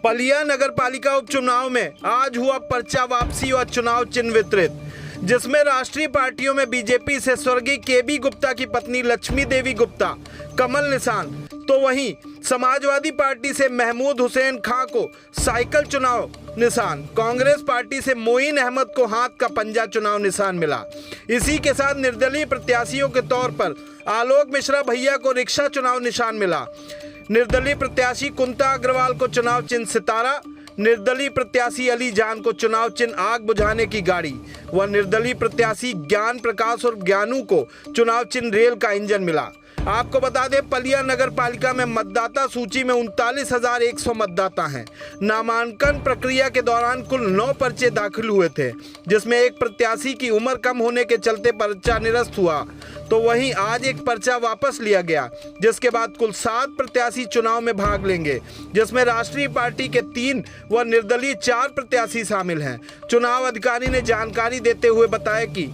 पलिया नगर पालिका उपचुनाव में आज हुआ पर्चा वापसी और चुनाव चिन्ह वितरित, जिसमें राष्ट्रीय पार्टियों में बीजेपी से स्वर्गीय केबी गुप्ता की पत्नी लक्ष्मी देवी गुप्ता कमल निशान, तो वहीं समाजवादी पार्टी से महमूद हुसैन खां को साइकिल चुनाव निशान, कांग्रेस पार्टी से मोइन अहमद को हाथ का पंजा चुनाव निशान मिला। इसी के साथ निर्दलीय प्रत्याशियों के तौर पर आलोक मिश्रा भैया को रिक्शा चुनाव निशान मिला। निर्दलीय प्रत्याशी कुंता अग्रवाल को चुनाव चिन्ह सितारा, निर्दलीय प्रत्याशी अली जान को चुनाव चिन्ह आग बुझाने की गाड़ी व निर्दलीय प्रत्याशी ज्ञान प्रकाश और ज्ञानू को चुनाव चिन्ह रेल का इंजन मिला। आपको बता दें, पलिया नगर पालिका में मतदाता सूची में 39,100 मतदाता हैं। नामांकन प्रक्रिया के दौरान कुल 9 पर्चे दाखिल हुए थे, जिसमें एक प्रत्याशी की उम्र कम होने के चलते पर्चा निरस्त हुआ, तो वहीं आज एक पर्चा वापस लिया गया, जिसके बाद कुल 7 प्रत्याशी चुनाव में भाग लेंगे, जिसमें राष्ट्रीय पार्टी के 3 व निर्दलीय 4 प्रत्याशी शामिल हैं। चुनाव अधिकारी ने जानकारी देते हुए बताया कि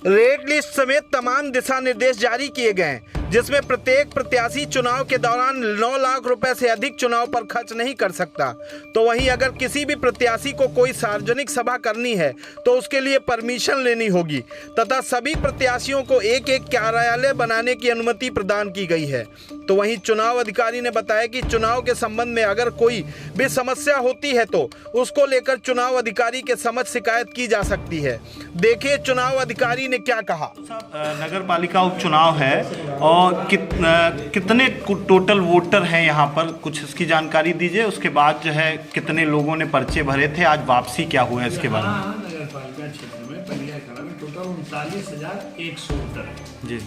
रेड लिस्ट समेत तमाम दिशा निर्देश जारी किए गए हैं, जिसमें प्रत्येक प्रत्याशी चुनाव के दौरान 9 लाख रुपए से अधिक चुनाव पर खर्च नहीं कर सकता। तो वहीं अगर किसी भी प्रत्याशी को कोई सार्वजनिक सभा करनी है तो उसके लिए परमिशन लेनी होगी तथा सभी प्रत्याशियों को एक कार्यालय बनाने की अनुमति प्रदान की गई है। तो वहीं चुनाव अधिकारी ने बताया कि चुनाव के संबंध में अगर कोई भी समस्या होती है तो उसको लेकर चुनाव अधिकारी के समक्ष शिकायत की जा सकती है। देखिए चुनाव अधिकारी ने क्या कहा। नगर पालिका उपचुनाव है और कितने टोटल वोटर हैं यहाँ पर, कुछ इसकी जानकारी दीजिए। उसके बाद जो है कितने लोगों ने पर्चे भरे थे, आज वापसी क्या हुआ है इसके बारे में। नगर पालिका क्षेत्र में पलिया कला में टोटल 39,100 वोटर है जी,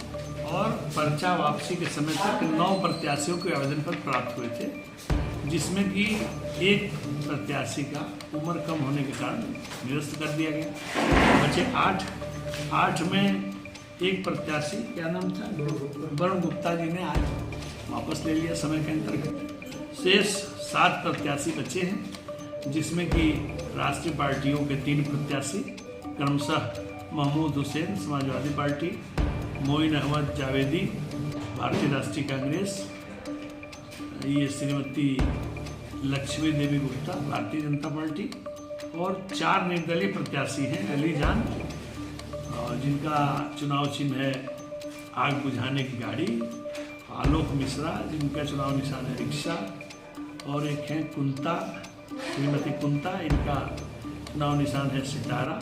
और पर्चा वापसी के समय तक 9 प्रत्याशियों के आवेदन पत्र प्राप्त हुए थे, जिसमें कि एक प्रत्याशी का उम्र कम होने के कारण निरस्त कर दिया गया। बचे 8 में एक प्रत्याशी, क्या नाम था, वरुण गुप्ता जी ने आज वापस ले लिया समय के अंतर्गत। शेष 7 प्रत्याशी बचे हैं, जिसमें कि राष्ट्रीय पार्टियों के 3 प्रत्याशी क्रमशः महमूद हुसैन समाजवादी पार्टी, मोइन अहमद जावेदी भारतीय राष्ट्रीय कांग्रेस, ये श्रीमती लक्ष्मी देवी गुप्ता भारतीय जनता पार्टी, और 4 निर्दलीय प्रत्याशी हैं अली जान, जिनका चुनाव चिन्ह है आग बुझाने की गाड़ी, आलोक मिश्रा जिनका चुनाव निशान है रिक्शा, और एक है कुंता, श्रीमती कुंता, इनका चुनाव निशान है सितारा,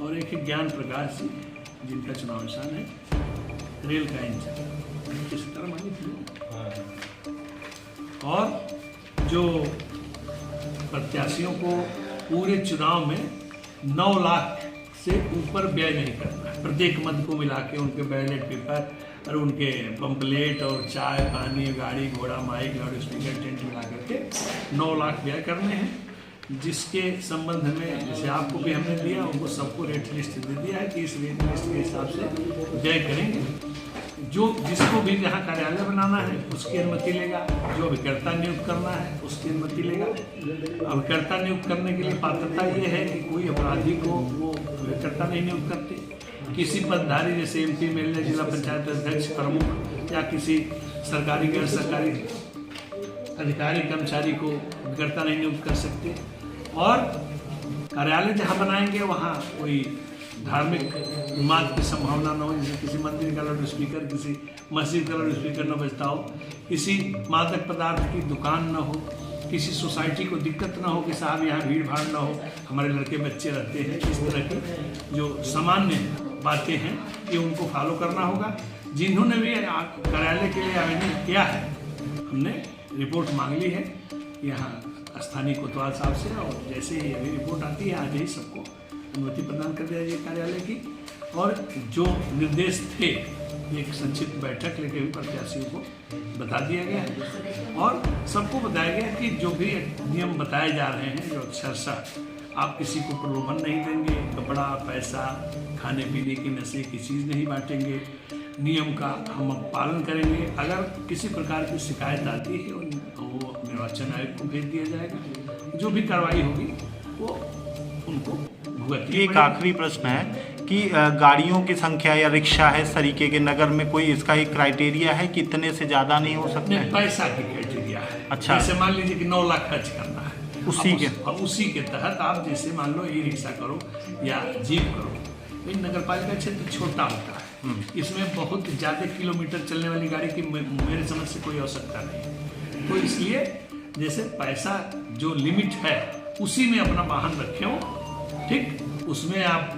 और एक है ज्ञान प्रकाश जी जिनका चुनाव निशान है रेल का इंजन। इस तरह मानी थी। और जो प्रत्याशियों को पूरे चुनाव में 9 लाख से ऊपर व्यय नहीं करना है। प्रत्येक मत को मिला के उनके बैलेट पेपर और उनके पंपलेट और चाय पानी गाड़ी घोड़ा माइक लाउड स्पीकर टेंट मिला करके 9 लाख व्यय करने हैं, जिसके संबंध में जैसे आपको भी हमने दिया, उनको सबको रेट लिस्ट दे दिया है कि इस रेट लिस्ट के हिसाब से व्यय करेंगे। जो जिसको भी जहाँ कार्यालय बनाना है उसकी अनुमति लेगा, जो अभिकर्ता नियुक्त करना है उसकी अनुमति लेगा। अभिकर्ता नियुक्त करने के लिए पात्रता ये है कि कोई अपराधी को वो अभिकर्ता नहीं नियुक्त करते। किसी पदधारी जैसे MP, MLA, जिला पंचायत अध्यक्ष, प्रमुख या किसी सरकारी गैर सरकारी अधिकारी कर्मचारी को अभिकर्ता नहीं नियुक्त कर सकते। और कार्यालय जहाँ बनाएंगे वहाँ कोई धार्मिक उन्माद की संभावना न हो, जैसे किसी मंदिर का लाउड स्पीकर, किसी मस्जिद का लाउड स्पीकर न बजता हो, किसी मादक पदार्थ की दुकान न हो, किसी सोसाइटी को दिक्कत ना हो कि साहब यहाँ भीड़ भाड़ ना हो, हमारे लड़के बच्चे रहते हैं। इस तरह की जो सामान्य बातें हैं ये उनको फॉलो करना होगा। जिन्होंने भी कार्यालय के लिए आवेदन किया है, हमने रिपोर्ट मांग ली है यहाँ स्थानीय कोतवाल साहब से, और जैसे ही अभी रिपोर्ट आती है आज ही सबको अनुमति प्रदान कर दिया जाए कार्यालय की। और जो निर्देश थे एक संक्षिप्त बैठक लेके भी प्रत्याशियों को बता दिया गया और सबको बताया गया कि जो भी नियम बताए जा रहे हैं, जो अक्षरशः आप किसी को प्रलोभन नहीं देंगे, कपड़ा पैसा खाने पीने की नशे की चीज़ नहीं बांटेंगे, नियम का हम पालन करेंगे। अगर किसी प्रकार की शिकायत आती है वो निर्वाचन आयोग को भेज दिया जाएगा, जो भी कार्रवाई होगी वो उनको भुगतनी। एक आखिरी प्रश्न है कि गाड़ियों की संख्या या रिक्शा है इस तरीके के नगर में कोई इसका एक क्राइटेरिया है कि इतने से ज़्यादा नहीं हो सकते? पैसा की क्राइटेरिया है। अच्छा। जैसे मान लीजिए कि 9 लाख खर्च करना है, उसी के तहत आप जैसे मान लो ई रिक्शा करो या जीप करो। नगर पालिका क्षेत्र छोटा होता है, इसमें बहुत ज़्यादा किलोमीटर चलने वाली गाड़ी की मेरे समझ से कोई आवश्यकता नहीं। तो इसलिए जैसे पैसा जो लिमिट है उसी में अपना वाहन रखे हो, ठीक। उसमें आप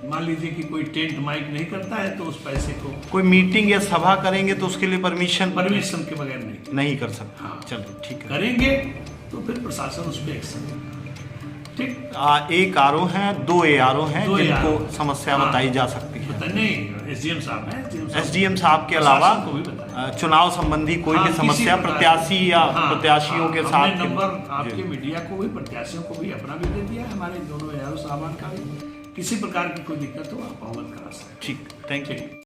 मान लीजिए कि कोई टेंट माइक नहीं करता है तो उस पैसे को कोई मीटिंग या सभा करेंगे तो उसके लिए परमिशन के बगैर नहीं कर सकते। हाँ। चलो ठीक है, करेंगे तो फिर प्रशासन उस पर एक्शन, ठीक। एक आरओ हैं, 2 ARO हैं जिनको समस्या हाँ, बताई जा सकती है। नहीं, SDM साहब हैं, SDM साहब के अलावा को भी बताया। चुनाव संबंधी कोई भी समस्या प्रत्याशी या प्रत्याशियों के साथ नंबर आपके मीडिया को भी, प्रत्याशियों को भी अपना भी दे दिया है, हमारे दोनों ARO साहबान का भी। किसी प्रकार की कोई दिक्कत हो आप अवगत करा सकते। ठीक, थैंक यू।